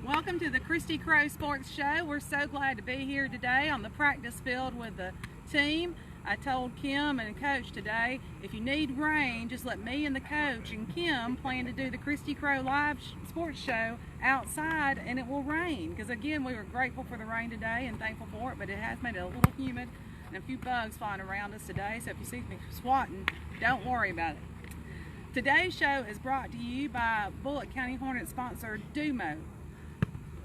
Welcome to the Christy Crow Sports Show. We're so glad to be here today on the practice field with the team. I told Kim and Coach today, if you need rain, just let me and the coach and Kim plan to do the Christy Crow live sports show outside, and it will rain. Because again, we were grateful for the rain today and thankful for it, but it has made it a little humid and a few bugs flying around us today. So if you see me swatting, don't worry about it. Today's show is brought to you by Bullitt County Hornet sponsor Dumo.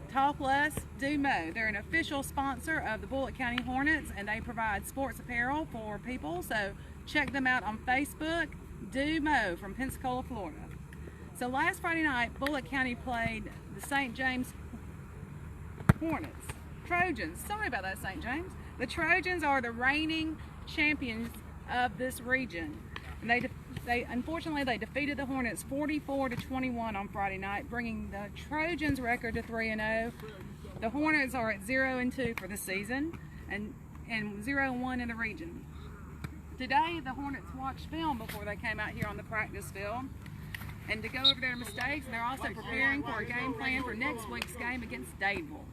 Talk less, do mo. They're an official sponsor of the Bullitt County Hornets, and they provide sports apparel for people. So check them out on Facebook. Dumo from Pensacola, Florida. So last Friday night, Bullitt County played the St. James Hornets. Trojans. Sorry about that, St. James. The Trojans are the reigning champions of this region. And unfortunately they defeated the Hornets 44-21 on Friday night, bringing the Trojans record to 3-0. The Hornets are at 0-2 for the season and 0-1 in the region. Today the Hornets watched film before they came out here on the practice field and to go over their mistakes, and they're also preparing for a game plan for next week's game against Dadeville.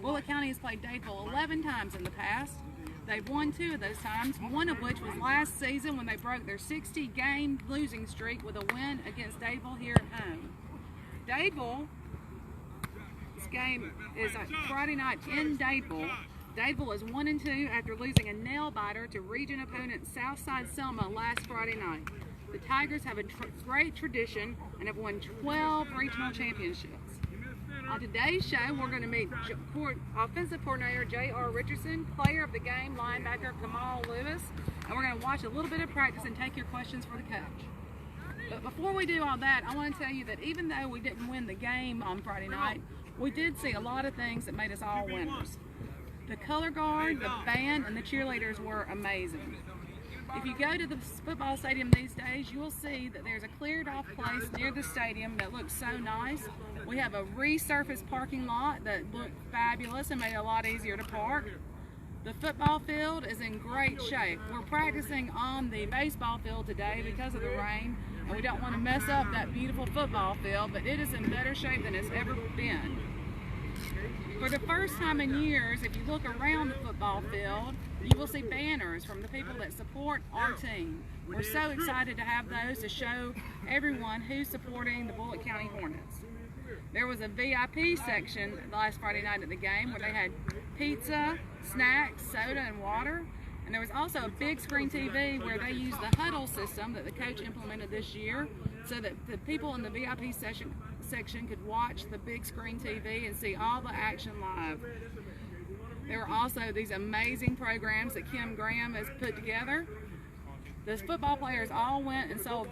Bullitt County has played Dadeville 11 times in the past. They've won 2 of those times, one of which was last season when they broke their 60-game losing streak with a win against Dadeville here at home. Dadeville, this game is Friday night in Dadeville. Dadeville is 1-2 after losing a nail-biter to region opponent Southside Selma last Friday night. The Tigers have a great tradition and have won 12 regional championships. On today's show, we're going to meet offensive coordinator J.R. Richardson, player of the game, linebacker Kamal Lewis, and we're going to watch a little bit of practice and take your questions for the coach. But before we do all that, I want to tell you that even though we didn't win the game on Friday night, we did see a lot of things that made us all winners. The color guard, the band, and the cheerleaders were amazing. If you go to the football stadium these days, you will see that there's a cleared off place near the stadium that looks so nice. We have a resurfaced parking lot that looked fabulous and made it a lot easier to park. The football field is in great shape. We're practicing on the baseball field today because of the rain, and we don't want to mess up that beautiful football field, but it is in better shape than it's ever been. For the first time in years, if you look around the football field, you will see banners from the people that support our team. We're so excited to have those to show everyone who's supporting the Bullitt County Hornets. There was a VIP section last Friday night at the game where they had pizza, snacks, soda, and water. And there was also a big screen TV where they used the huddle system that the coach implemented this year so that the people in the VIP section could watch the big screen TV and see all the action live. There were also these amazing programs that Kim Graham has put together. The football players all went and sold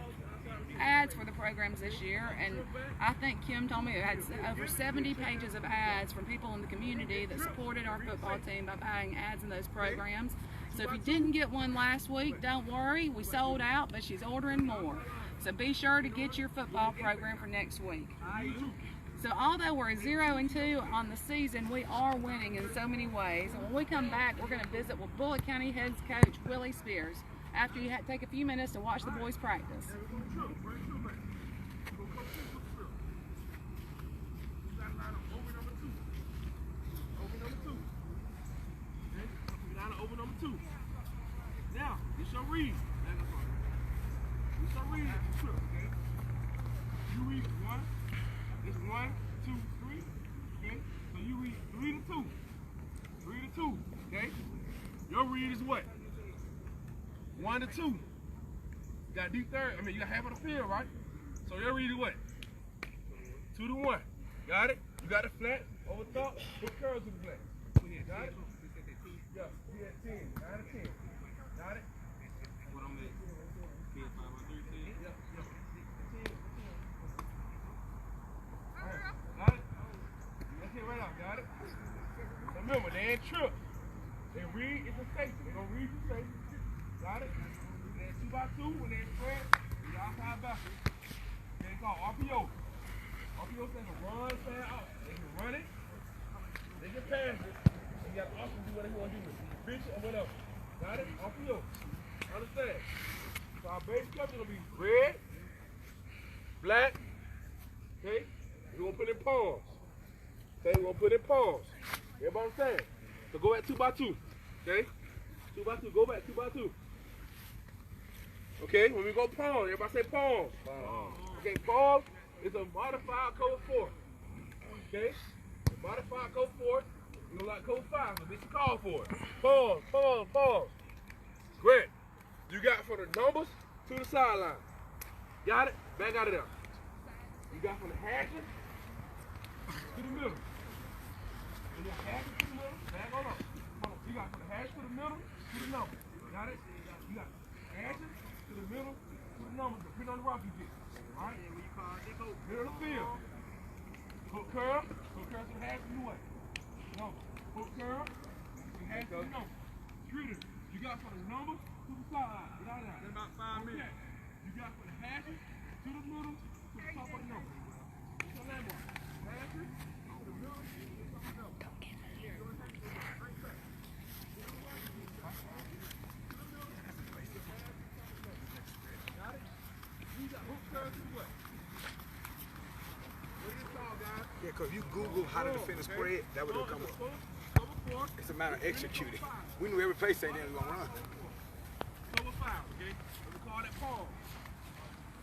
ads for the programs this year, and I think Kim told me it had over 70 pages of ads from people in the community that supported our football team by buying ads in those programs. So if you didn't get one last week, don't worry, we sold out, but she's ordering more. So be sure to get your football program for next week. So although we're 0-2 on the season, we are winning in so many ways. And when we come back, we're going to visit with Bullitt County head coach Willie Spears after you take a few minutes to watch the boys practice. Over number 2. Now, it's your read. It's your read. Okay? You read 1. It's 1, 2, 3. Okay? So you read 3 to 2. 3 to 2. Okay? Your read is what? 1 to 2. You got deep third. You got half of the field, right? So your read is what? 2 to 1. Got it? You got it flat over top. Put curls to the flat. Got it? Yeah, be at 10. 9 to 10. Got it? What I'm at? 10, 5, 13. Yeah. 10. Alright, got it? Let's hit right out. Got it? Remember, they ain't trip. They read it's a safety. They gonna read the safety. Got it? They're 2 by 2 when they're spread. They're outside backwards. They call RPO. RPO stands for run, stand out. They can run it. They can pass it. You have to also do whatever you want to do with it. Pitch it or whatever. Got it? Off you. Understand? So our base color is going to be red, black, okay? We're going to put in palms. Okay, we're gonna put in pause. Everybody understand? So go back 2 by 2. Okay? 2 by 2, go back 2 by 2. Okay, when we go pause, everybody say pause. Okay, pause is a modified code 4. Okay? Modified code 4. You don't like code 5, but bitch, you call for it. Pause, pause, pause. Great. You got from the numbers to the sideline. Got it? Back out of there. You got from the hashing to the middle. And you hashing to the middle, back on up. Hold on. You got from the hash to the middle to the number. Got it? You got hashing to the middle to the number, depending on the rock you get. Alright? Middle of the field. Hook curl to the hash to the way. Number. Hook curl to the hash to the number. Treat it. You got from the number to the sideline. Get out of there. In about 5 minutes. You got from the hashing to the middle to the top of the number. What's your name on? Hashing to the middle to the top of the number. Don't get it. Got it? You got hook curl to the way. What is it called, guys? Yeah, because you Google how to defend a spread, that would come up. It's a matter of executing. We knew every place they didn't gonna run. Cover 5, okay? We call that pause.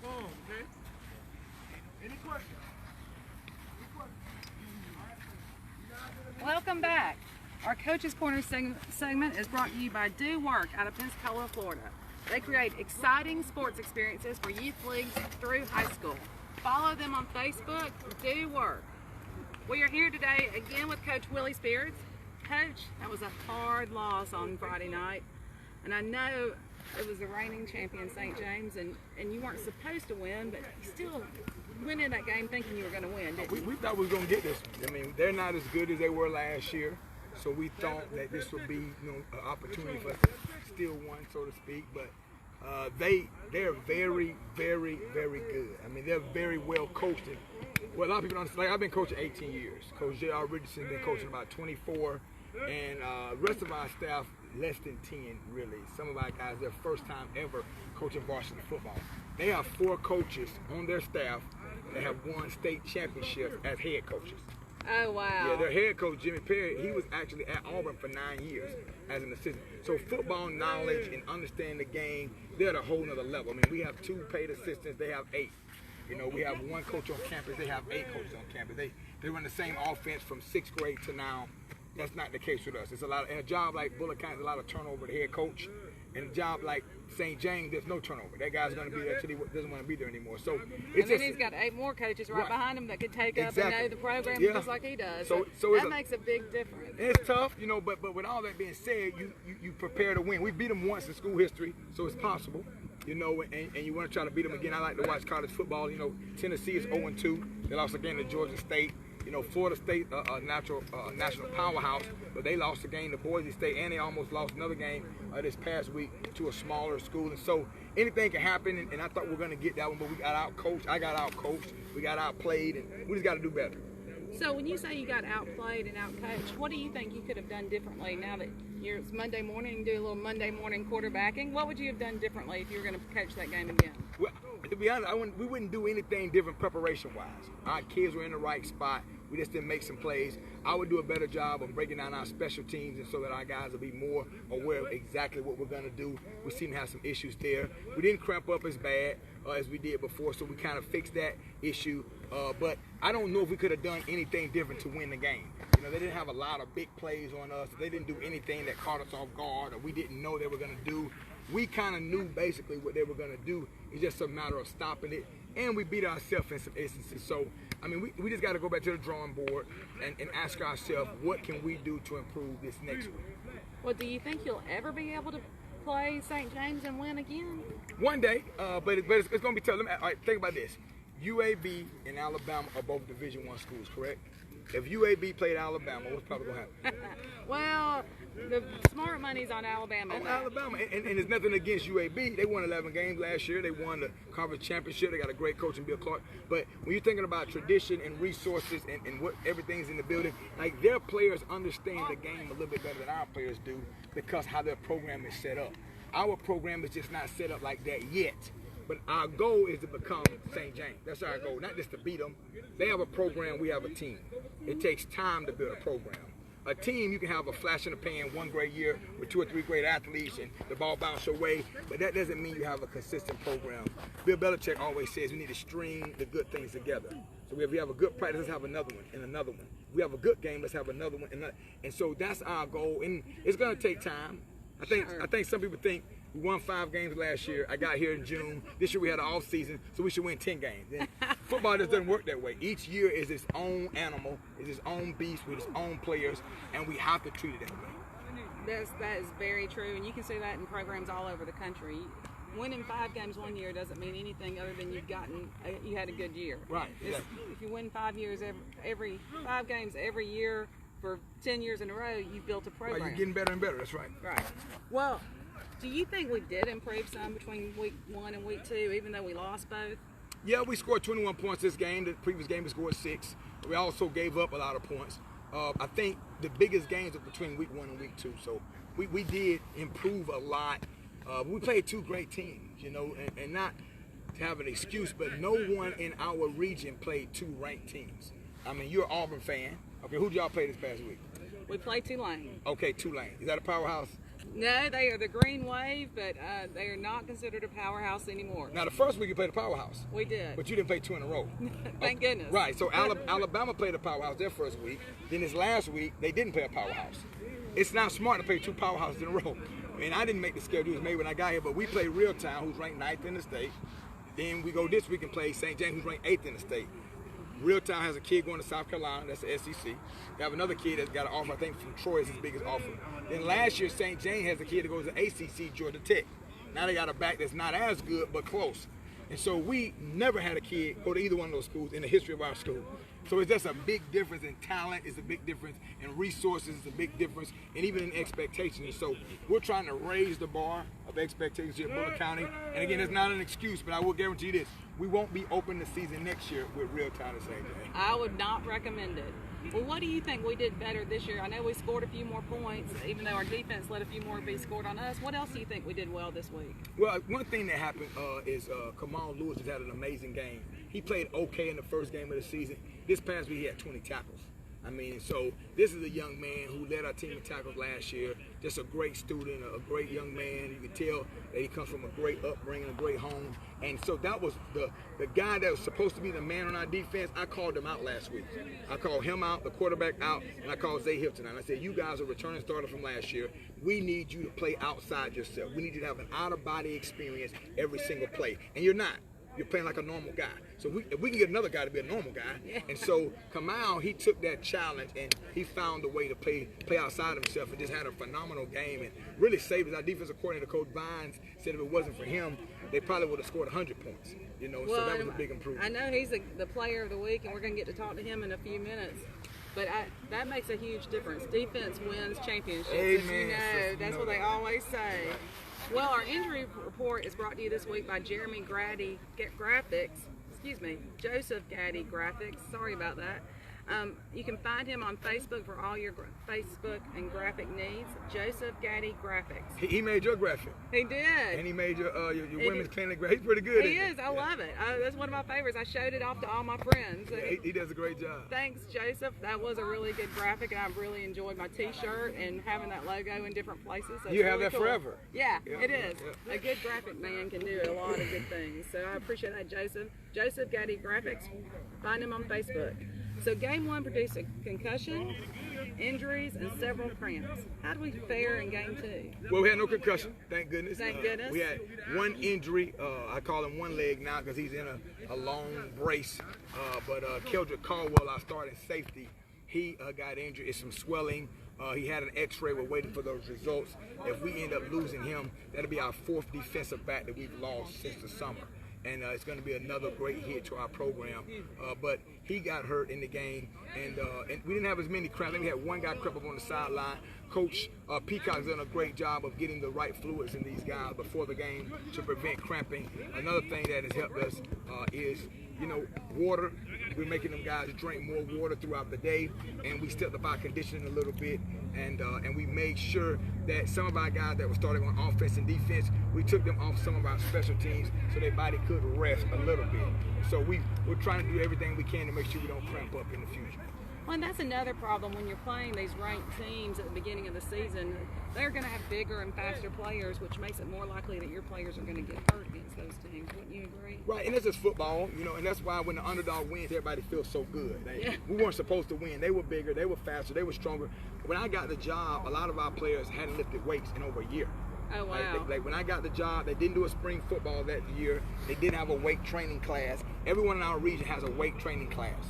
Pause, okay? Any questions? Welcome back. Our Coach's Corner segment is brought to you by Do Work out of Pensacola, Florida. They create exciting sports experiences for youth leagues through high school. Follow them on Facebook, Do Work. We are here today again with Coach Willie Spears. Coach, that was a hard loss on Friday night, and I know it was the reigning champion St. James, and you weren't supposed to win, but you still went in that game thinking you were going to win, didn't you? We thought we was going to get this. I mean, they're not as good as they were last year, so we thought that this would be, an opportunity for us to steal one, so to speak. But they're very, very, very good. I mean, they're very well coached. Well, a lot of people don't understand. Like, I've been coaching 18 years. Coach J.R. Richardson been coaching about 24. And the rest of our staff, less than 10, really. Some of our guys, their first time ever coaching varsity football. They have 4 coaches on their staff that have won state championships as head coaches. Oh, wow. Yeah, their head coach, Jimmy Perry, he was actually at Auburn for 9 years as an assistant. So football knowledge and understanding the game, they're at a whole nother level. I mean, we have 2 paid assistants. They have 8. We have 1 coach on campus. They have 8 coaches on campus. They run the same offense from 6th grade to now. That's not the case with us. It's a lot. In a job like Bullock County, there's a lot of turnover. The head coach. In a job like St. James, there's no turnover. That guy's going to be there until he doesn't want to be there anymore. So it's and then he's got 8 more coaches right behind him that could take up and know the program just like he does. So that makes a big difference. It's tough, but with all that being said, you prepare to win. We beat them once in school history, so it's possible. And you want to try to beat them again. I like to watch college football. Tennessee is 0-2. They lost a game to Georgia State. Florida State, a national powerhouse, but they lost a game to Boise State, and they almost lost another game this past week to a smaller school. And so anything can happen, and I thought we were going to get that one, but we got out-coached. I got out-coached. We got outplayed, and we just got to do better. So when you say you got outplayed and outcoached, what do you think you could have done differently now that it's Monday morning, you do a little Monday morning quarterbacking? What would you have done differently if you were going to coach that game again? Well, to be honest, we wouldn't do anything different preparation-wise. Our kids were in the right spot. We just didn't make some plays. I would do a better job of breaking down our special teams, and so that our guys will be more aware of exactly what we're going to do. We seem to have some issues there. We didn't cramp up as bad as we did before, so we kind of fixed that issue. But I don't know if we could have done anything different to win the game. They didn't have a lot of big plays on us. They didn't do anything that caught us off guard or we didn't know they were going to do. We kind of knew basically what they were going to do. It's just a matter of stopping it. And we beat ourselves in some instances. So, I mean, we just got to go back to the drawing board and ask ourselves, what can we do to improve this next week? Well, do you think you'll ever be able to play St. James and win again? One day, but it's going to be tough. All right, think about this. UAB and Alabama are both Division I schools, correct? If UAB played Alabama, what's probably going to happen? Well, the smart money's on Alabama. On Alabama, and there's nothing against UAB. They won 11 games last year. They won the conference championship. They got a great coach in Bill Clark. But when you're thinking about tradition and resources and what everything's in the building, like their players understand the game a little bit better than our players do because how their program is set up. Our program is just not set up like that yet. But our goal is to become St. James. That's our goal, not just to beat them. They have a program, we have a team. It takes time to build a program. A team, you can have a flash in the pan one great year with 2 or 3 great athletes and the ball bounce your way, but that doesn't mean you have a consistent program. Bill Belichick always says we need to string the good things together. So if we have a good practice, let's have another one and another one. We have a good game, let's have another one. And so that's our goal, and it's going to take time. I think some people think we won 5 games last year. I got here in June. This year we had an off season, so we should win 10 games. And football just doesn't work that way. Each year is its own animal, is its own beast with its own players, and we have to treat it that way. That is very true, and you can see that in programs all over the country. Winning 5 games one year doesn't mean anything other than you had a good year. Right. Yeah. If you win 5 games every year for 10 years in a row, you've built a program. Right, you're getting better and better. That's right. Right. Well, do you think we did improve some between week 1 and week 2, even though we lost both? Yeah, we scored 21 points this game. The previous game we scored 6. We also gave up a lot of points. I think the biggest games are between week 1 and week 2. So we did improve a lot. We played 2 great teams, and not to have an excuse, but no one in our region played 2 ranked teams. I mean, you're an Auburn fan. Okay, who did y'all play this past week? We played Tulane. Okay, Tulane. Is that a powerhouse? No, they are the Green Wave, but they are not considered a powerhouse anymore. Now, the first week you played a powerhouse. We did. But you didn't play 2 in a row. Thank goodness. Right, so Alabama played a powerhouse their first week. Then this last week, they didn't play a powerhouse. It's not smart to play 2 powerhouses in a row. And I didn't make the schedule, it was made when I got here, but we played Reeltown, who's ranked 9th in the state. Then we go this week and play St. James, who's ranked 8th in the state. Reeltown has a kid going to South Carolina, that's the SEC. They have another kid that's got an offer, I think from Troy is his biggest offer. Then last year, St. James has a kid that goes to ACC, Georgia Tech. Now they got a back that's not as good, but close. And so we never had a kid go to either one of those schools in the history of our school. So it's just a big difference in talent, it's a big difference in resources, it's a big difference, and even in expectations. And so we're trying to raise the bar of expectations here at Bullitt County. And again, it's not an excuse, but I will guarantee you this. We won't be open the season next year with Reeltown and St. James. I would not recommend it. Well, what do you think we did better this year? I know we scored a few more points, even though our defense let a few more be scored on us. What else do you think we did well this week? Well, one thing that happened is Kamal Lewis has had an amazing game. He played okay in the first game of the season. This past week he had 20 tackles. I mean, so this is a young man who led our team in tackles last year. Just a great student, a great young man. You can tell that he comes from a great upbringing, a great home. And so that was the guy that was supposed to be the man on our defense. I called him out last week. I called him out, the quarterback out, and I called Zay Hilton out. I said, you guys are returning starter from last year. We need you to play outside yourself. We need you to have an out-of-body experience every single play. And you're not. You're playing like a normal guy. So if we can get another guy to be a normal guy. And so Kamal, he took that challenge and he found a way to play outside himself and just had a phenomenal game and really saved us. Our defensive coordinator, Coach Vines, said if it wasn't for him, they probably would have scored 100 points. Well, so that was a big improvement. I know he's the player of the week, and we're going to get to talk to him in a few minutes. But that makes a huge difference. Defense wins championships. Amen. That's what they always say. Well, our injury report is brought to you this week by Joseph Gaddy Graphics. Sorry about that. You can find him on Facebook for all your Facebook and graphic needs. Joseph Gaddy Graphics. He made your graphic. He did. And he made your women's clinic graphic. He's pretty good. He is. I love it. That's one of my favorites. I showed it off to all my friends. Yeah, he does a great job. Thanks, Joseph. That was a really good graphic, and I've really enjoyed my T-shirt and having that logo in different places. So you have that cool. Forever. Yeah, it is. Yeah. A good graphic man can do a lot of good things. So I appreciate that, Joseph. Joseph Gaddy Graphics. Find him on Facebook. So game 1 produced a concussion, injuries, and several cramps. How did we fare in game 2? Well, we had no concussion, thank goodness. Thank goodness. We had one injury. I call him one leg now because he's in a long brace. But Keldrick Caldwell, our starting safety, he got injured. It's some swelling. He had an x-ray. We're waiting for those results. If we end up losing him, that'll be our 4th defensive back that we've lost since the summer. And it's going to be another great hit to our program. But he got hurt in the game, and we didn't have as many cramps. We had one guy cramp up on the sideline. Coach Peacock's done a great job of getting the right fluids in these guys before the game to prevent cramping. Another thing that has helped us is, water. We're making them guys drink more water throughout the day, and we stepped up our conditioning a little bit, and we made sure that some of our guys that were starting on offense and defense, we took them off some of our special teams so their body could rest a little bit. So we're trying to do everything we can to make sure we don't cramp up in the future. Well, and that's another problem when you're playing these ranked teams at the beginning of the season. They're going to have bigger and faster players, which makes it more likely that your players are going to get hurt against those teams. Wouldn't you agree? Right, and it's just football, you know, and that's why when the underdog wins, everybody feels so good. We weren't supposed to win. They were bigger, they were faster, they were stronger. When I got the job, a lot of our players hadn't lifted weights in over a year. Oh, wow. Like when I got the job, they didn't do a spring football that year. They didn't have a weight training class. Everyone in our region has a weight training class.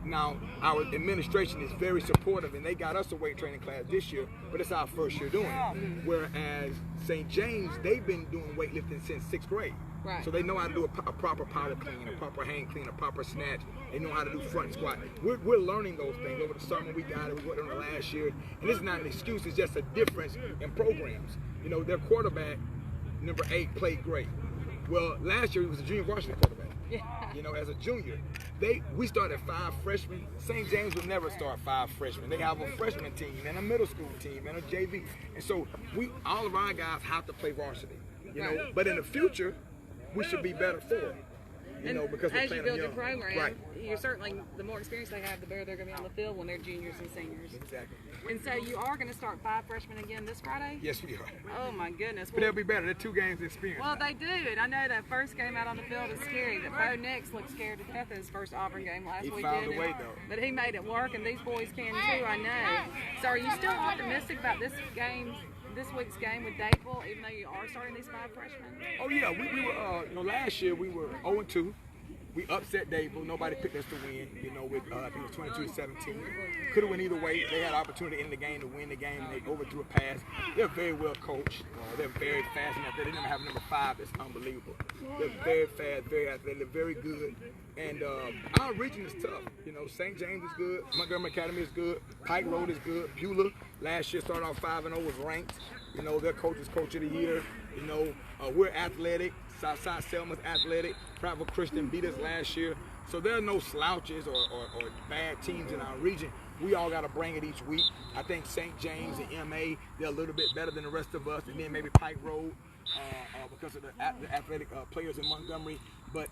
Now, our administration is very supportive, and they got us a weight training class this year, but it's our first year doing it. Whereas St. James, they've been doing weightlifting since 6th grade. Right. So they know how to do a proper power clean, a proper hang clean, a proper snatch. They know how to do front squat. We're learning those things. Over the summer, we got it. We worked on it last year. And this is not an excuse. It's just a difference in programs. You know, their quarterback, number 8, played great. Well, last year, he was a junior varsity quarterback. You know, as a junior. We started 5 freshmen. St. James would never start 5 freshmen. They have a freshman team and a middle school team and a JV. And so all of our guys have to play varsity. You know, but in the future, we should be better for it. You know, because as you build your young. program, Right. you're certainly, the more experience they have, the better they're going to be on the field when they're juniors and seniors. Exactly. And so you are going to start 5 freshmen again this Friday? Yes, we are. Oh my goodness. But they'll be better. They're 2 games experience. Well, they do. And I know that first game out on the field is scary. That Bo Nix looked scared to death in his first Auburn game last weekend. He found a way, though. But he made it work, and these boys can too, I know. So are you still optimistic about this week's game with Dayton, even though you are starting these 5 freshmen? Oh yeah, we were. You know, last year we were 0-2. We upset Dayton. Nobody picked us to win. You know, with I think it was 22-17. Could have went either way. They had an opportunity in the game to win the game, and they overthrew a pass. They're very well coached. They're very fast enough. They didn't even have number 5. That's unbelievable. They're very fast, very athletic. They're very good. And our region is tough. You know, St. James is good. Montgomery Academy is good. Pike Road is good. Beulah last year started off 5-0, was ranked. You know, their coach is coach of the year. You know, we're athletic. Southside Selma's athletic. Prattville Christian beat us last year. So there are no slouches or bad teams in our region. We all got to bring it each week. I think St. James and MA, they're a little bit better than the rest of us. And then maybe Pike Road because of the athletic players in Montgomery. But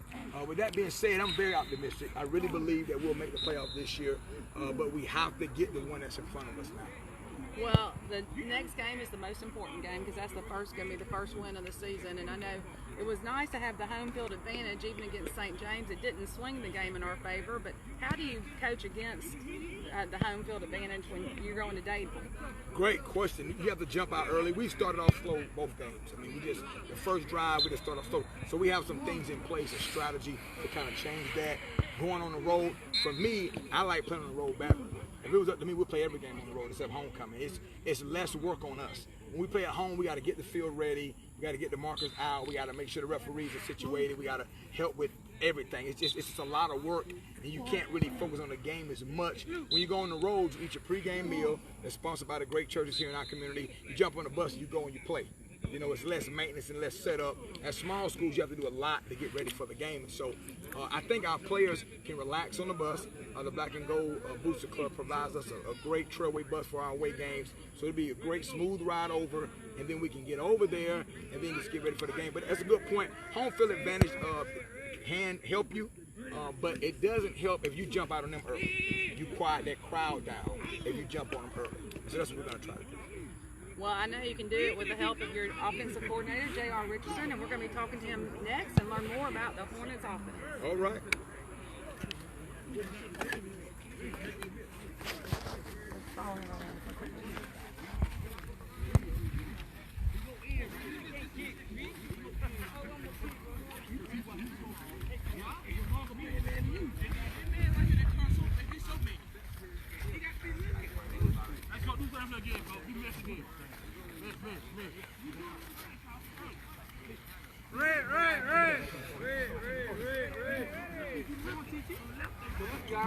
with that being said, I'm very optimistic. I really believe that we'll make the playoffs this year. But we have to get the one that's in front of us now. Well, the next game is the most important game because that's going to be the first win of the season. And I know it was nice to have the home field advantage even against St. James. It didn't swing the game in our favor, but how do you coach against the home field advantage when you're going to Dayton? Great question. You have to jump out early. We started off slow both games. I mean, the first drive, we just started off slow. So we have some things in place, a strategy to kind of change that. Going on the road, for me, I like playing on the road better. If it was up to me, we'd play every game on the road except homecoming. It's less work on us. When we play at home, we got to get the field ready. We got to get the markers out. We got to make sure the referees are situated. We got to help with everything. It's just a lot of work, and you can't really focus on the game as much. When you go on the road, you eat your pregame meal that's sponsored by the great churches here in our community. You jump on the bus, and you go and you play. You know, it's less maintenance and less setup. At small schools, you have to do a lot to get ready for the game. And so I think our players can relax on the bus. The Black and Gold Booster Club provides us a great trailway bus for our away games. So it'll be a great smooth ride over, and then we can get over there and then just get ready for the game. But that's a good point. Home field advantage can help you, but it doesn't help if you jump out on them early. You quiet that crowd down if you jump on them early. So that's what we're going to try to do. Well, I know you can do it with the help of your offensive coordinator, J.R. Richardson, and we're going to be talking to him next and learn more about the Hornets offense. All right.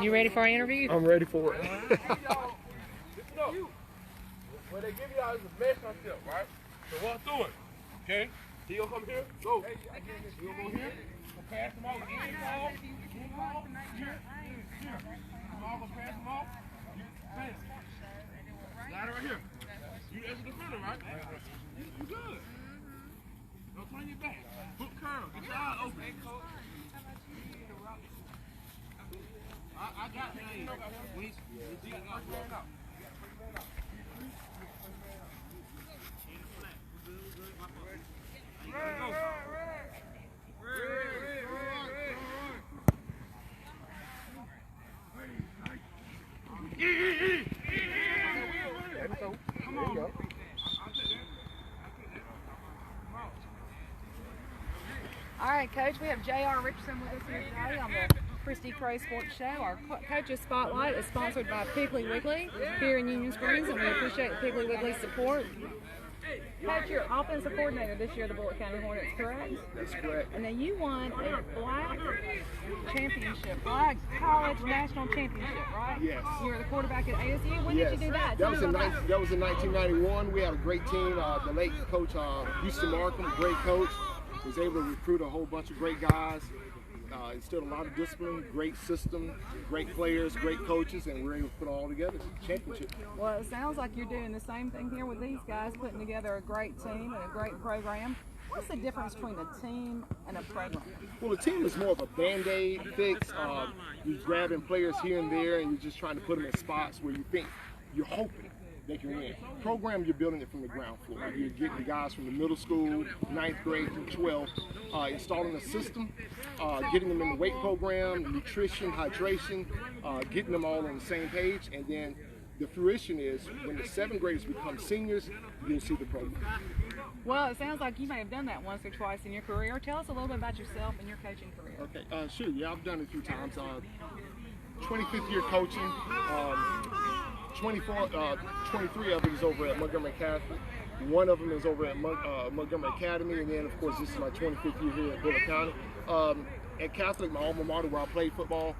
You ready for our interview? I'm ready for it. What they give y'all is a best concept, right? So walk through it, okay? He gonna come here, go. He gonna go here, gonna pass them off, here. Ball gonna pass them off, pass. Got it right here. You as a defender, right? You good. Don't turn your back. Hook curl, get your eye open. I got it. Come on. All right, Coach, we have J.R. Richardson with us here today on the Christy Crow Sports Show. Our Coach's Spotlight is sponsored by Piggly Wiggly here in Union Springs, and we appreciate the Piggly Wiggly support. Coach, you're offensive coordinator this year of the Bullitt County Hornets, correct? That's correct. And then you won a flag championship, flag college national championship, right? Yes. You were the quarterback at ASU. When did you do that? That was in 1991. We had a great team. The late coach Houston Markham, great coach, was able to recruit a whole bunch of great guys. Instilled a lot of discipline, great system, great players, great coaches, and we were able to put it all together. Championship. Well, it sounds like you're doing the same thing here with these guys, putting together a great team and a great program. What's the difference between a team and a program? Well, the team is more of a band-aid fix. You're grabbing players here and there, and you're just trying to put them in spots where you think, you're hoping they can win. Program, you're building it from the ground floor. You're getting the guys from the middle school, 9th grade through 12th, installing a system, getting them in the weight program, nutrition, hydration, getting them all on the same page, and then the fruition is when the 7th graders become seniors, you'll see the program. Well, it sounds like you may have done that once or twice in your career. Tell us a little bit about yourself and your coaching career. Okay, sure. Yeah, I've done it a few times. 25th year coaching. 23 of it is over at Montgomery Catholic. One of them is over at Montgomery Academy, and then of course this is my 25th year here at Bullitt County. At Catholic, my alma mater, where I played football,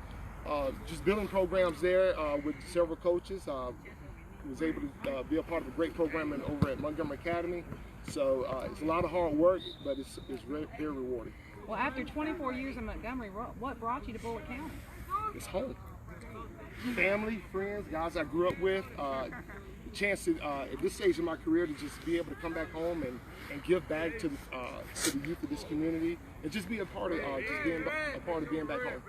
just building programs there with several coaches. Was able to be a part of a great program over at Montgomery Academy. So it's a lot of hard work, but it's very rewarding. Well, after 24 years in Montgomery, what brought you to Bullitt County? It's home. Family, friends, guys I grew up with. The chance to, at this stage in my career, to just be able to come back home and give back to the youth of this community, and just be a part of being back home.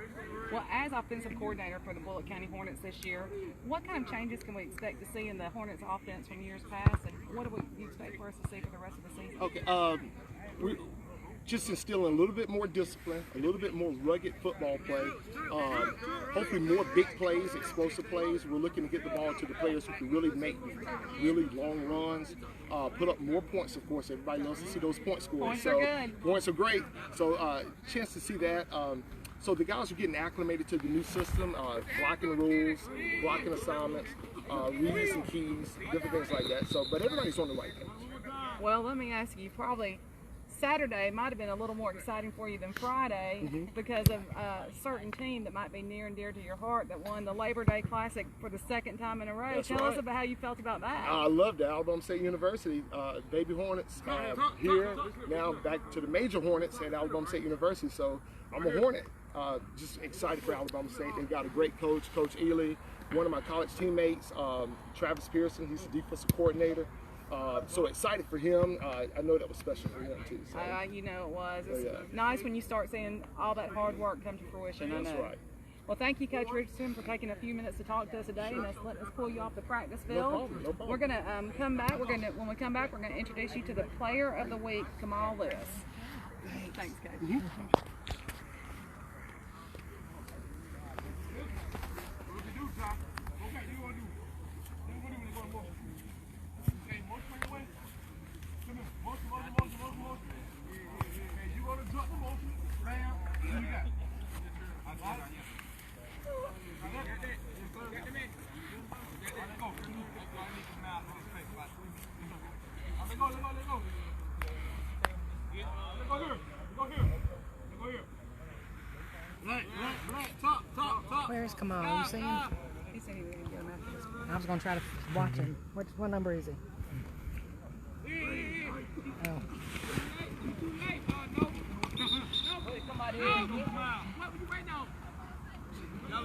Well, as offensive coordinator for the Bullitt County Hornets this year, what kind of changes can we expect to see in the Hornets offense from years past, and what do you expect for us to see for the rest of the season? Okay, we just instilling a little bit more discipline, a little bit more rugged football play, hopefully more big plays, explosive plays. We're looking to get the ball to the players who can really make really long runs, put up more points, of course. Everybody loves to see those point scores. Points are good. Points are great. So chance to see that. So the guys are getting acclimated to the new system, blocking the rules, blocking assignments, reading some keys, different things like that. So, but everybody's on the right page. Well, let me ask you, probably Saturday might have been a little more exciting for you than Friday because of a certain team that might be near and dear to your heart that won the Labor Day Classic for the 2nd time in a row. That's Tell right. us about how you felt about that. I loved it. Alabama State University, Baby Hornets here, now back to the major Hornets at Alabama State University. So I'm a Hornet. Just excited for Alabama State. They've got a great coach, Coach Ely. One of my college teammates, Travis Pearson, he's the defensive coordinator. So excited for him. I know that was special for him too. So. You know it was. It's nice when you start seeing all that hard work come to fruition. That's I know. right. Well, thank you, Coach Richardson, for taking a few minutes to talk to us today and letting us pull you off the practice field. No problem, no problem. We're going to come back. When we come back, we're going to introduce you to the Player of the Week, Kamal Lewis. Thanks, Coach. Where's Kamal? You see him? He said he was going to get him after this. I was going to try to watch him. What number is he? Oh. Somebody Y'all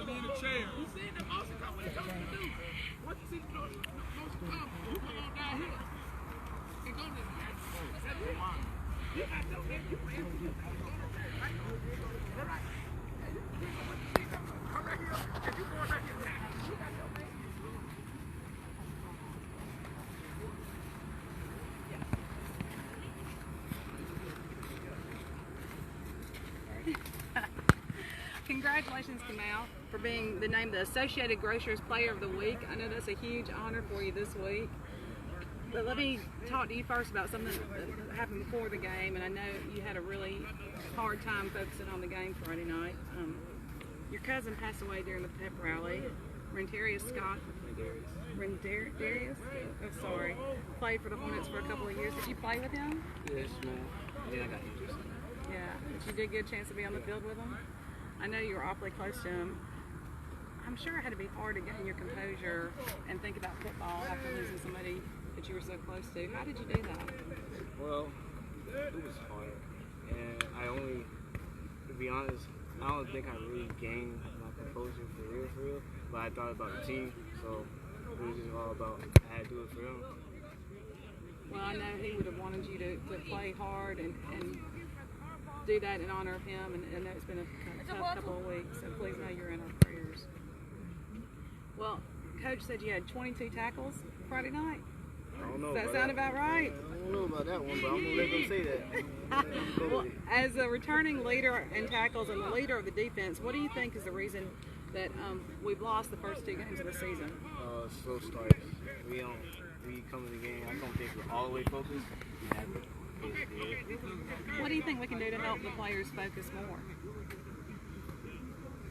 be in the chair. You see the motion come when it comes to do. Once you see the motion come, you come on down here. And go there. That's the one. You got no head. You put everything. All right. Come back here. If you go back here. congratulations, Kamal, for being named the Associated Grocers Player of the Week. I know that's a huge honor for you this week. But let me talk to you first about something that happened before the game, and I know you had a really hard time focusing on the game Friday night. Your cousin passed away during the pep rally. Rendarius Scott, Rendarius? Oh, sorry. Played for the Hornets for a couple of years. Did you play with him? Yes, ma'am. Yeah, I got injured. Yeah. Did you get a chance to be on the field with him? I know you were awfully close to him. I'm sure it had to be hard to gain your composure and think about football after losing somebody that you were so close to. How did you do that? Well, it was hard. And to be honest, I don't think I really gained my composure for real. But I thought about the team, so it was just all about I had to do it for them. Well, I know he would have wanted you to play hard and do that in honor of him, and I know it's been a tough couple of weeks, so please know you're in our prayers. Well, Coach said you had 22 tackles Friday night. I don't know. Does that sound about right? I don't know about that one, but I'm going to let them say that. Well, as a returning leader in tackles and the leader of the defense, what do you think is the reason that we've lost the first 2 games of the season? Slow starts. We come in the game, I don't think we're all the way focused. What do you think we can do to help the players focus more?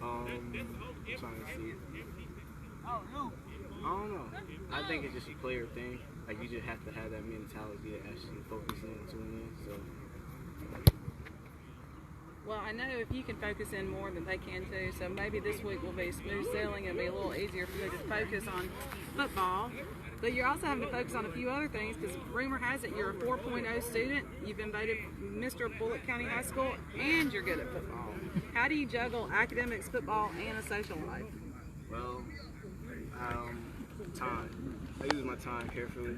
I'm trying to see. I don't know. I think it's just a player thing. Like, you just have to have that mentality to actually focus in and tune in. So. Well, I know if you can focus in more than they can too, so maybe this week will be smooth sailing and be a little easier for you to focus on football. But you're also having to focus on a few other things because rumor has it you're a 4.0 student, you've been voted Mr. Bullitt County High School, and you're good at football. How do you juggle academics, football, and a social life? Well, time. I use my time carefully.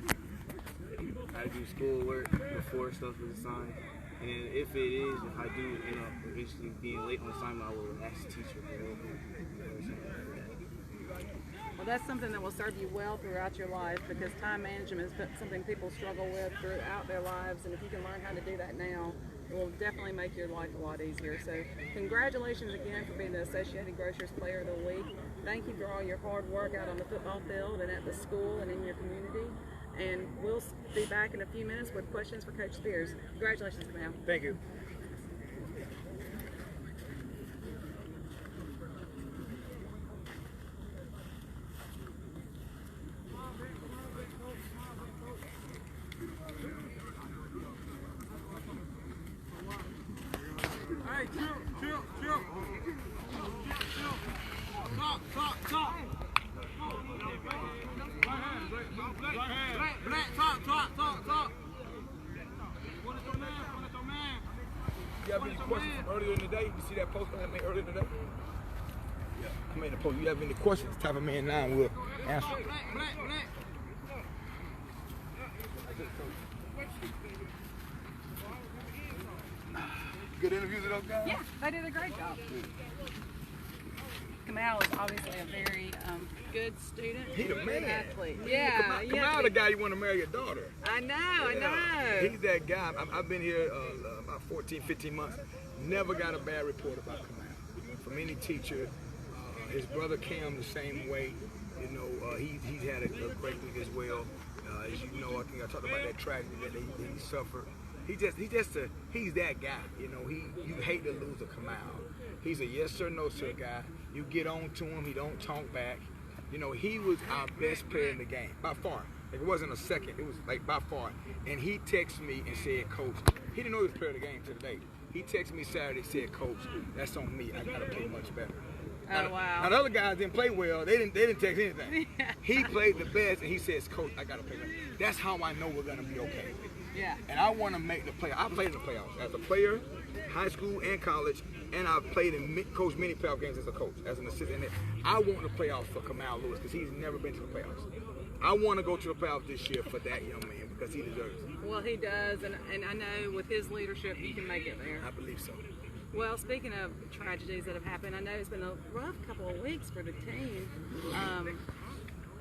I do schoolwork before stuff is assigned. And if I do end up eventually being late on assignment, I will ask the teacher for help. Well, that's something that will serve you well throughout your life because time management is something people struggle with throughout their lives, and if you can learn how to do that now, it will definitely make your life a lot easier. So congratulations again for being the Associated Grocers Player of the Week. Thank you for all your hard work out on the football field and at the school and in your community. And we'll be back in a few minutes with questions for Coach Spears. Congratulations, Kamal. Thank you. Hey, chill. Talk. Black, talk. You have any questions from earlier in the day? You see that post I made earlier today? Yeah, I made a post. You have any questions? Type them in now and we'll answer. Black. Good interviews with those guys? Yeah, they did a great job. Kamal is obviously a very good student. He the man. Athlete. Yeah. Kamal the guy you want to marry your daughter. I know. He's that guy. I've been here about 14, 15 months. Never got a bad report about Kamal from any teacher. His brother Cam the same way. You know, he's had a great week as well. As you know, I think I talked about that tragedy that he suffered. He's that guy. You know, you hate to lose a Kamal. He's a yes sir, no sir guy. You get on to him, he don't talk back. You know, he was our best player in the game, by far. Like, it wasn't a second, it was like by far. And he texted me and said, Coach, he didn't know he was player of the game till today. He texted me Saturday and said, Coach, that's on me, I gotta play much better. Oh, wow. Now the other guys didn't play well, they didn't text anything. He played the best and he says, Coach, I gotta play better. That's how I know we're gonna be okay. Yeah. And I want to make the playoffs. I played in the playoffs as a player, high school and college, and I've played in coached many playoff games as a coach, as an assistant. I want the playoffs for Kamal Lewis because he's never been to the playoffs. I want to go to the playoffs this year for that young man because he deserves it. Well, he does, and I know with his leadership, he can make it there. I believe so. Well, speaking of tragedies that have happened, I know it's been a rough couple of weeks for the team.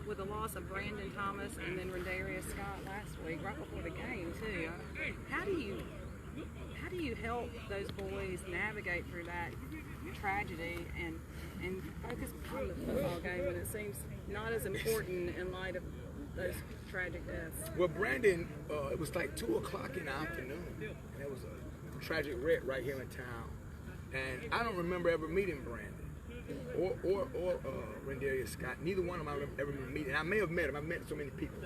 With the loss of Brandon Thomas and then Rendarius Scott last week, right before the game too. How do you how do you help those boys navigate through that tragedy and focus on the football game when it seems not as important in light of those tragic deaths? Well, Brandon, it was like 2 o'clock in the afternoon, and there was a tragic wreck right here in town. And I don't remember ever meeting Brandon or Rendarius Scott. Neither one of them I ever remember meeting. I may have met him. I've met so many people.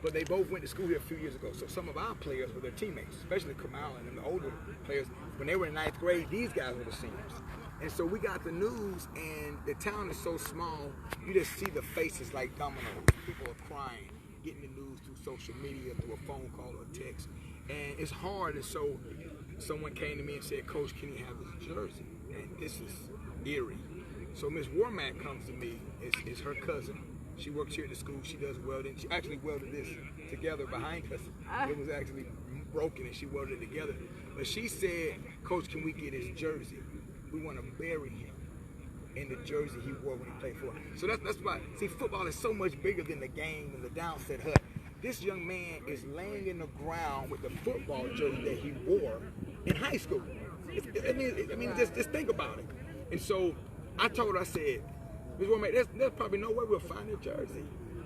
But they both went to school here a few years ago. So some of our players were their teammates, especially Kamal and the older players. When they were in 9th grade, these guys were the seniors. And so we got the news, and the town is so small, you just see the faces like dominoes. People are crying, getting the news through social media, through a phone call or text. And it's hard, and so someone came to me and said, Coach, can he have his jersey? And this is eerie. So Miss Warmack comes to me, it's her cousin. She works here at the school, she does welding. She actually welded this together behind us. It was actually broken and she welded it together. But she said, Coach, can we get his jersey? We want to bury him in the jersey he wore when he played for us. So that's why, see, football is so much bigger than the game and the downset hut. This young man is laying in the ground with the football jersey that he wore in high school. I mean, just think about it. And so I told her, I said, Ms. Warmack, there's probably no way we'll find a jersey.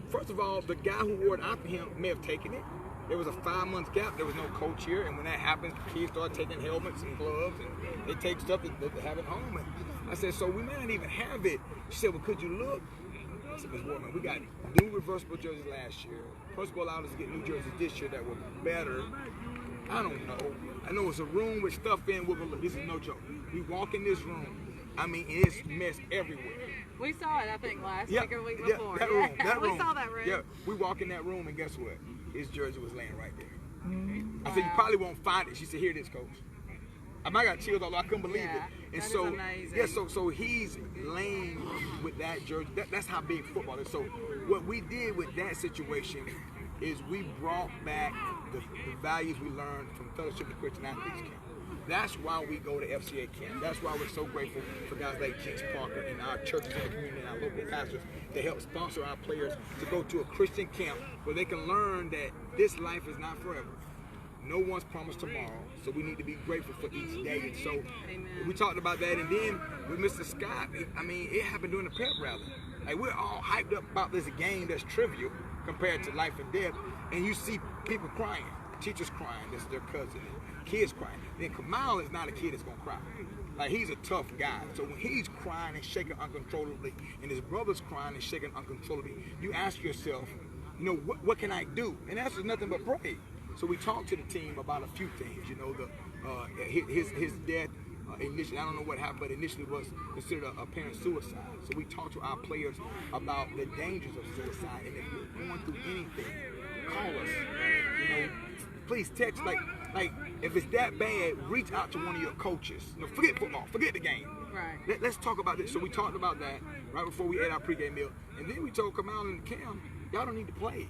First of all, the guy who wore it after him may have taken it. There was a 5-month gap. There was no coach here. And when that happens, kids start taking helmets and gloves, and they take stuff that they have at home. And I said, so we may not even have it. She said, well, could you look? I said, Ms. Warmack, we got new reversible jerseys last year. Principal allowed us to get new jerseys this year that were better. I don't know. I know it's a room with stuff in. This is no joke. We walk in this room. I mean, it's mess everywhere. We saw it, I think, last week or week before. That room, that room. We saw that room. Yeah, we walk in that room, and guess what? His jersey was laying right there. I said, you probably won't find it. She said, here it is, Coach. I got chills, although I couldn't believe it. And that so, is amazing. yeah, so he's laying with that jersey. That's how big football is. So what we did with that situation is we brought back the values we learned from Fellowship of Christian Athletes Camp. That's why we go to FCA camp. That's why we're so grateful for guys like Jinx Parker and our churches in the community and our local pastors to help sponsor our players to go to a Christian camp where they can learn that this life is not forever. No one's promised tomorrow, so we need to be grateful for each day. And so we talked about that, and then with Mr. Scott, it happened during the pep rally. Like, we're all hyped up about this game that's trivial compared to life and death, and you see people crying, teachers crying, that's their cousin, kids crying. Then Kamal is not a kid that's gonna cry. Like, he's a tough guy. So when he's crying and shaking uncontrollably, and his brother's crying and shaking uncontrollably, you ask yourself, what can I do? And that's nothing but pray. So we talked to the team about a few things. His death initially, I don't know what happened, but initially was considered a apparent suicide. So we talked to our players about the dangers of suicide, and if you're going through anything, call us. Please text, like if it's that bad, reach out to one of your coaches. Forget football, forget the game. Right. Let's talk about this. So we talked about that right before we ate our pregame meal, and then we told Kamal and Cam, y'all don't need to play.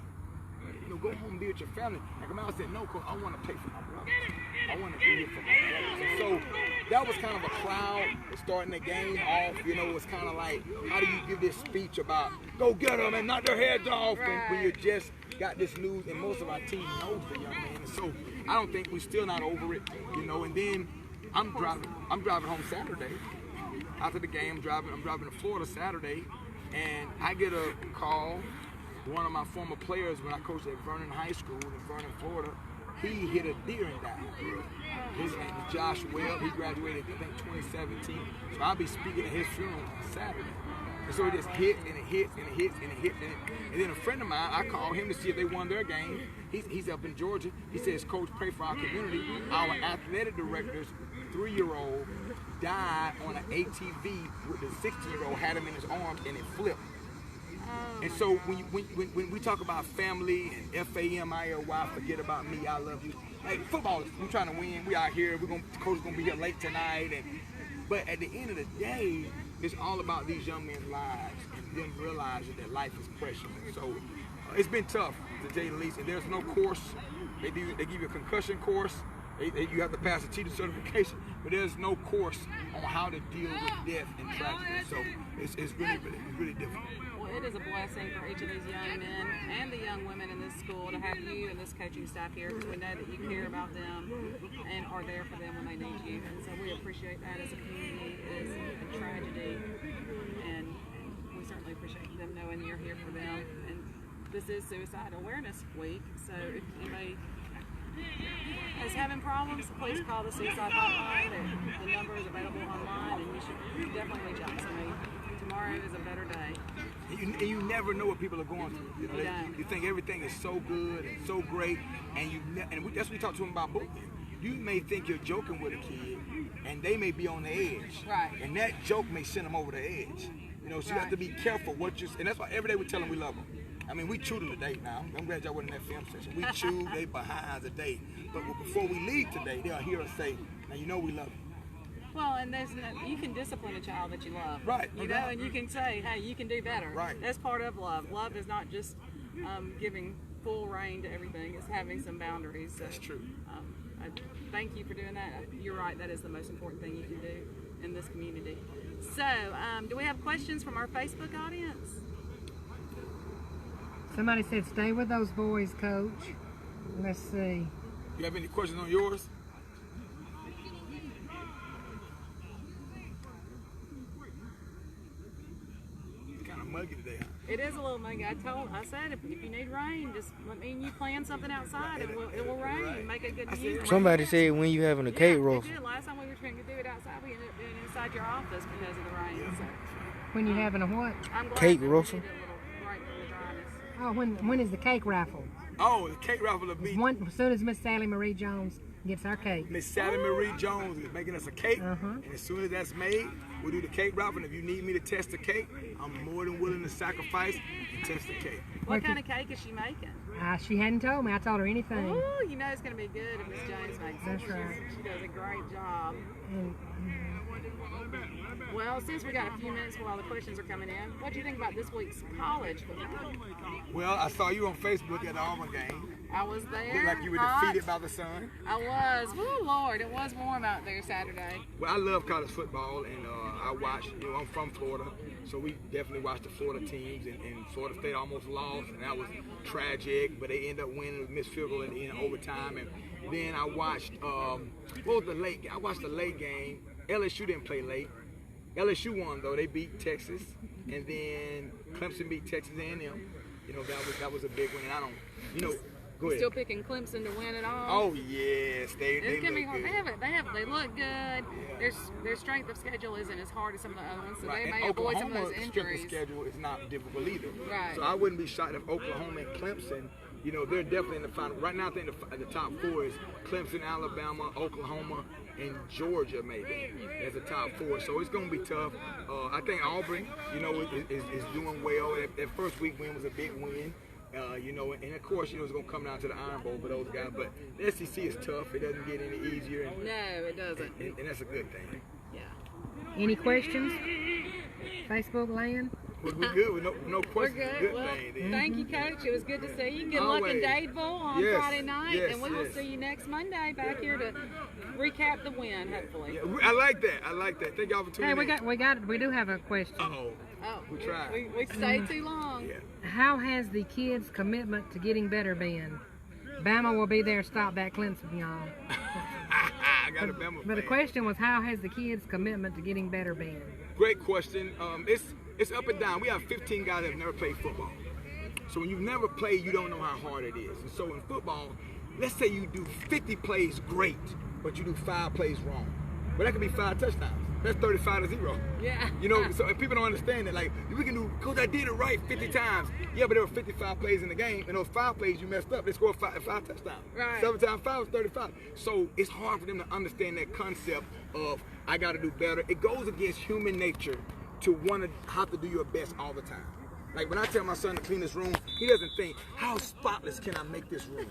Go home and be with your family. And Kamal said, no, Coach, I want to play for my brothers. I want to be here for my brothers. And so that was kind of a crowd starting the game off. It was kind of like, how do you give this speech about go get them and knock their heads off when you just got this news, and most of our team knows the young man. And so I don't think we're still not over it, And then I'm driving home Saturday. After the game, I'm driving to Florida Saturday, and I get a call. One of my former players, when I coached at Vernon High School in Vernon, Florida, he hit a deer and died. His name is Josh Webb. He graduated, I think, 2017. So I'll be speaking at his funeral on Saturday. And so it just hits and it hits and it hits and it hits. And then a friend of mine, I called him to see if they won their game. He's up in Georgia. He says, Coach, pray for our community. Our athletic director's 3-year-old died on an ATV with the 16-year-old, had him in his arms, and it flipped. And so when we talk about family and F-A-M-I-L-Y, forget about me, I love you. Like, football, we're trying to win. We out here. Coach's gonna be here late tonight. But at the end of the day, it's all about these young men's lives and them realizing that life is precious. And so it's been tough, to say the least. And there's no course. They give you a concussion course. You have to pass a teacher certification, but there's no course on how to deal with death and tragedy. So it's really difficult. Well, it is a blessing for each of these young men and the young women in this school to have you and this coaching staff here, because we know that you care about them and are there for them when they need you. And so we appreciate that as a community. It is a tragedy, and we certainly appreciate them knowing you're here for them. And this is Suicide Awareness Week, so if anybody is having problems, please call the suicide hotline. The number is available online, and you should definitely reach out to me. Tomorrow is a better day. And you never know what people are going through. You know, you think everything is so good and so great, and that's what we talk to them about bullying. You may think you're joking with a kid, and they may be on the edge. Right. And that joke may send them over the edge. You know, so you have to be careful what you. And that's why every day we tell them we love them. I mean, we chew them today now. I'm glad y'all wasn't in that film session. We chew, they behind a day. But before we leave today, they'll hear us say, now you know we love them. Well, and you can discipline a child that you love. Right. You know, and you can say, hey, you can do better. Right. That's part of love. Love is not just giving full reign to everything. It's having some boundaries. So, that's true. I thank you for doing that. You're right. That is the most important thing you can do in this community. So, do we have questions from our Facebook audience? Somebody said, stay with those boys, Coach. Let's see. You have any questions on yours? It's kind of muggy today, huh? It is a little muggy. I said, if you need rain, just let me and you plan something outside. It will rain. Right. Make a good view. Somebody said when you having a cake roast. They did. Last time we were trying to do it outside, we ended up doing it inside your office because of the rain. So When you having a what? I'm glad Cake that we roasting? did it a little right for the dryness. Oh, when is the cake raffle? Oh, the cake raffle will be As soon as Miss Sally Marie Jones gets our cake. Miss Sally Marie Jones is making us a cake, and as soon as that's made, we'll do the cake raffle. And if you need me to test the cake, I'm more than willing to sacrifice and test the cake. What kind of cake is she making? She hadn't told me. I told her anything. Oh, you know it's going to be good if Miss Jones makes it. That's right. She does a great job. And, Well, since we got a few minutes while the questions are coming in, what do you think about this week's college football? Well, I saw you on Facebook at the Auburn game. I was there. Looked like you were hot. defeated by the sun. I was. Woo, Lord, it was warm out there Saturday. Well, I love college football, and I watch. You know, I'm from Florida, so we definitely watch the Florida teams. And Florida State almost lost, and that was tragic. But they ended up winning with missed field goal in the end overtime. And then I watched. What was the late game? I watched the late game. LSU didn't play late. LSU won though. They beat Texas, and then Clemson beat Texas A&M. You know, that was a big win. And I don't. You know. Go ahead. Still picking Clemson to win it all. Oh yes, they It's gonna be look hard. good. They look good. Their strength of schedule isn't as hard as some of the other ones, so Right. they And may avoid some of Oklahoma's those strength injuries. of schedule is not difficult either. Right. So I wouldn't be shocked if Oklahoma and Clemson, you know, they're definitely in the final. Right now, I think the top four is Clemson, Alabama, Oklahoma, and Georgia maybe as the top four. So it's going to be tough. I think Auburn, you know, is doing well. That first week win was a big win. You know, and of course, you know, it's going to come down to the Iron Bowl for those guys. But the SEC is tough. It doesn't get any easier. And, No, it doesn't. and that's a good thing. Yeah. any questions? Facebook land? We're good with no We're questions. good. Good Well, thing. Then. thank you, Coach. It was good to see you. Good luck in Always. Dadeville on Yes, Friday night, yes, and we will yes. see you next Monday back here to recap the win, hopefully. Yeah, I like that. I like that. Thank y'all for tuning Hey, we do have a question. Uh-oh. Oh, We tried. We stayed too long. Yeah. How has the kids' commitment to getting better been? Bama will be there, stop that Clemson, y'all. I got a Bama But the fan. question was, how has the kids' commitment to getting better been? Great question. It's up and down. We have 15 guys that have never played football. So when you've never played, you don't know how hard it is. And so in football, let's say you do 50 plays great, but you do 5 plays wrong. Well, that could be 5 touchdowns. That's 35-0. Yeah. You know, so if people don't understand that, like, we can do, Coach, I did it right 50 times. Yeah, but there were 55 plays in the game, and those 5 plays you messed up, they scored 5 touchdowns. Right. 7 times 5 was 35. So it's hard for them to understand that concept of, I got to do better. It goes against human nature to want to have to do your best all the time. Like when I tell my son to clean this room, he doesn't think, how spotless can I make this room?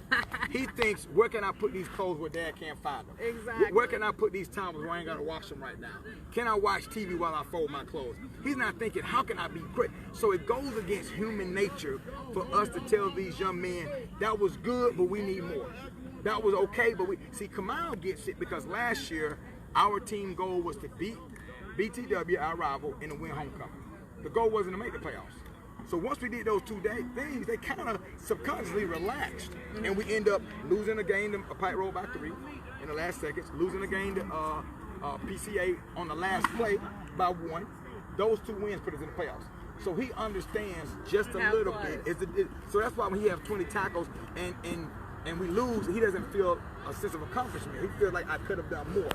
He thinks, where can I put these clothes where dad can't find them? Exactly. Where can I put these towels where I ain't got to wash them right now? Can I watch TV while I fold my clothes? He's not thinking, how can I be great? So it goes against human nature for us to tell these young men, that was good, but we need more. That was okay, but we... See, Kamal gets it because last year, our team goal was to beat BTW, our rival, and to win homecoming. The goal wasn't to make the playoffs. So once we did those 2 things, they kind of subconsciously relaxed, and we end up losing a game to a pipe roll by 3 in the last seconds, losing a game to PCA on the last play by 1. Those 2 wins put us in the playoffs. So he understands just a little bit. So that's why when he has 20 tackles and we lose, he doesn't feel a sense of accomplishment. He feels like I could have done more.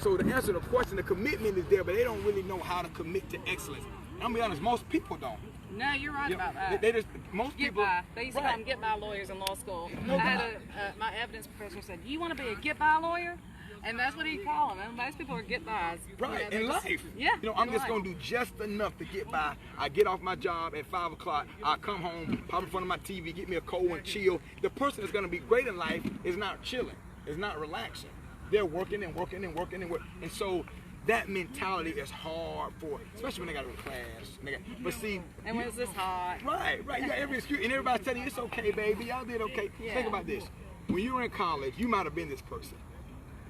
So to answer the question, the commitment is there, but they don't really know how to commit to excellence. I'm gonna be honest, most people don't. No, you're right about that. They just, most Get people. by. They used to call them get by lawyers in law school. I had my evidence professor said, "You want to be a get by lawyer?" And that's what he called them. And most people are get bys. Right, You know, in just- life. Yeah. You know, I'm in just life. going to do just enough to get by. I get off my job at 5 o'clock. I come home, pop in front of my TV, get me a cold and chill. The person that's going to be great in life is not chilling. Is not relaxing. They're working and working and working and working. And so that mentality is hard for, especially when they got to go to class. But see. And when it's this hot. Right. You got every excuse. And everybody's telling you, it's okay, baby. Y'all did okay. Yeah. Think about this. When you were in college, you might have been this person.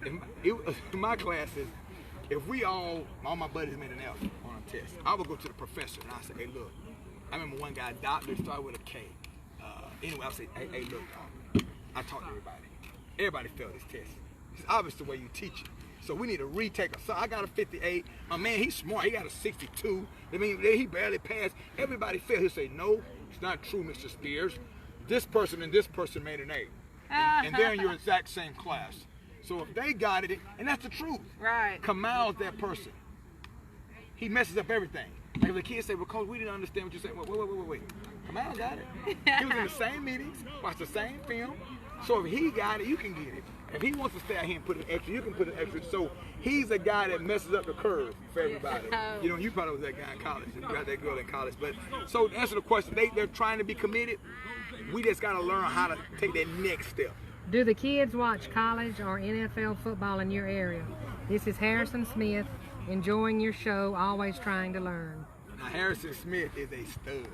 In my classes, if we all my buddies made an F on a test, I would go to the professor and I say, hey, look, I remember one guy, doctor, started with a K. Anyway, I say, hey, look, I taught everybody. Everybody failed this test. It's obvious the way you teach it. So we need to retake it. So I got a 58. My man, he's smart. He got a 62. I mean, he barely passed. Everybody failed. He'll say, no, it's not true, Mr. Spears. This person and this person made an A. And they're in your exact same class. So if they got it, and that's the truth. Right. Kamal's that person. He messes up everything. Like if the kids say, well, Coach, we didn't understand what you said. Wait. Kamal got it. He was in the same meetings, watched the same film. So if he got it, you can get it. If he wants to stay out here and put an extra, you can put an extra. So he's a guy that messes up the curve for everybody. You know, you probably was that guy in college. You got that girl in college. But so to answer the question, they're trying to be committed. We just got to learn how to take that next step. Do the kids watch college or NFL football in your area? This is Harrison Smith, enjoying your show, always trying to learn. Now, Harrison Smith is a stud.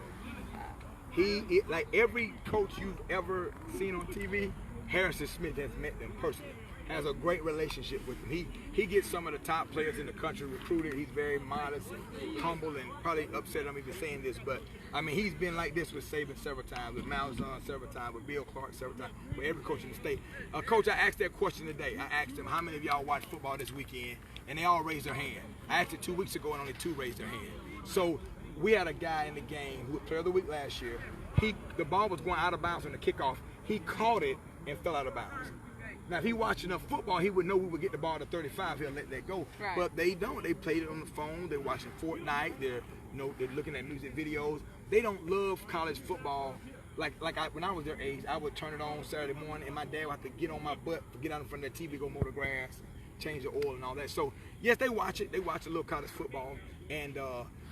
Like every coach you've ever seen on TV, Harrison Smith has met them personally. Has a great relationship with them. He gets some of the top players in the country recruited. He's very modest and humble, and probably upset I'm even saying this, but I mean he's been like this with Saban several times, with Malzahn several times, with Bill Clark several times, with every coach in the state. Coach, I asked that question today. I asked them, how many of y'all watch football this weekend? And they all raised their hand. I asked it 2 weeks ago and only 2 raised their hand. So we had a guy in the game who was player of the week last year. The ball was going out of bounds on the kickoff. He caught it and fell out of bounds. Now, if he watched enough football, he would know we would get the ball to 35. He'll let that go. Right. But they don't. They played it on the phone. They're watching Fortnite. They're looking at music videos. They don't love college football. When I was their age, I would turn it on Saturday morning, and my dad would have to get on my butt, get out in front of the TV, go mow the grass, change the oil, and all that. So yes, they watch it. They watch a little college football, and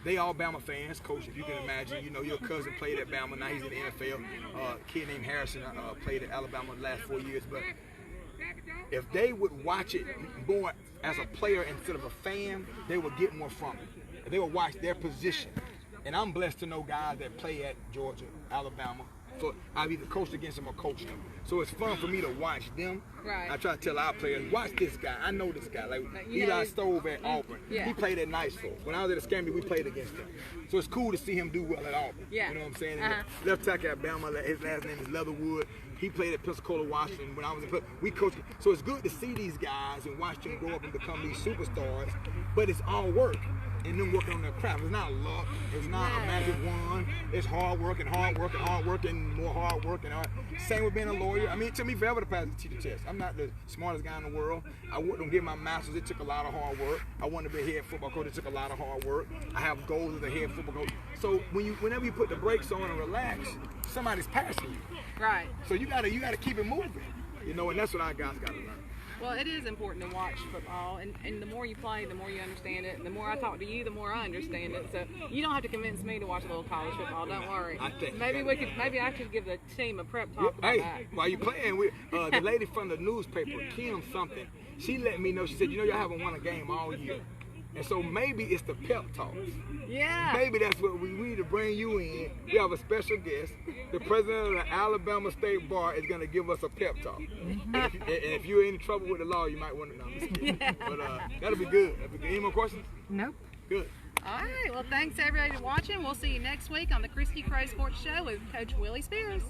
they all Bama fans. Coach, if you can imagine, your cousin played at Bama. Now he's in the NFL. A kid named Harrison played at Alabama the last 4 years, but if they would watch it more as a player instead of a fan, they would get more from it. If they would watch their position. And I'm blessed to know guys that play at Georgia, Alabama. So I've either coached against them or coached them. So it's fun for me to watch them. Right. I try to tell our players, watch this guy. I know this guy. Like Eli Stove at Auburn. Yeah. He played at Niceville. When I was at Escambia, we played against him. So it's cool to see him do well at Auburn. Yeah. You know what I'm saying? Left tackle at Bama, his last name is Leatherwood. He played at Pensacola, Washington when I was in we coached. So it's good to see these guys and watch them grow up and become these superstars. But it's all work and them working on their craft. It's not luck. It's not a magic wand. It's hard work and hard work and hard work and more hard work and hard. Same with being a lawyer. I mean, it took me forever to pass the teacher test. I'm not the smartest guy in the world. I wouldn't get my master's. It took a lot of hard work. I wanted to be a head football coach. It took a lot of hard work. I have goals as a head football coach. So whenever you put the brakes on and relax, somebody's passing you. Right. So you gotta keep it moving, and that's what our guys gotta learn. Well, it is important to watch football, and the more you play, the more you understand it. And the more I talk to you, the more I understand it. So you don't have to convince me to watch a little college football. Don't worry. Maybe I could give the team a prep talk about that. Hey, while you playing with the lady from the newspaper, Kim something, she let me know. She said, y'all haven't won a game all year. And so maybe it's the pep talks. Yeah. Maybe that's what we need to bring you in. We have a special guest. The president of the Alabama State Bar is going to give us a pep talk. And if you're in trouble with the law, you might want to know. I'm just kidding. But that'll be good. Any more questions? Nope. Good. All right. Well, thanks everybody for watching. We'll see you next week on the Christy Crow Sports Show with Coach Willie Spears.